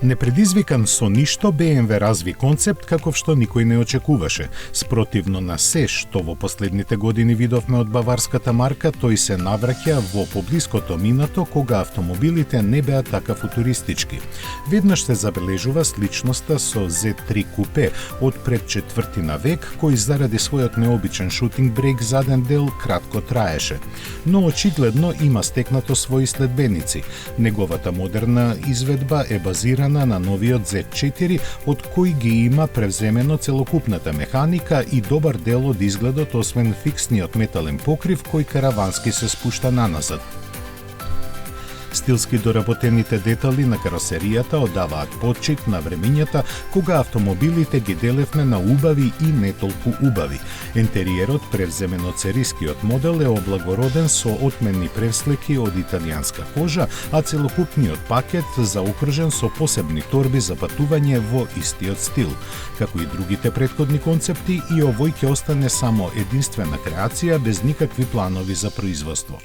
Непредизвикан со ништо, BMW разви концепт каков што никој не очекуваше. Спротивно на се што во последните години видовме од баварската марка, тој се навраќа во поблиското минато кога автомобилите не беа така футуристички. Веднаш се забележува сличноста со Z3 купе од пред четвртина век, кој заради својот необичен шутинг брейк заден дел кратко траеше. Но очигледно има стекнато своји следбеници. Неговата модерна изведба е базирана на новиот Z4, од кој ги има превземено целокупната механика и добар дел од изгледот, освен фиксниот метален покрив кој каравански се спушта наназад. Стилски доработените детали на каросеријата оддаваат почит на времињата кога автомобилите ги делевме на убави и не толку убави. Интериерот, превземен од серискиот модел, е облагороден со отменни превслики од италијанска кожа, а целокупниот пакет заокружен со посебни торби за патување во истиот стил. Како и другите претходни концепти, и овој ќе остане само единствена креација без никакви планови за производство.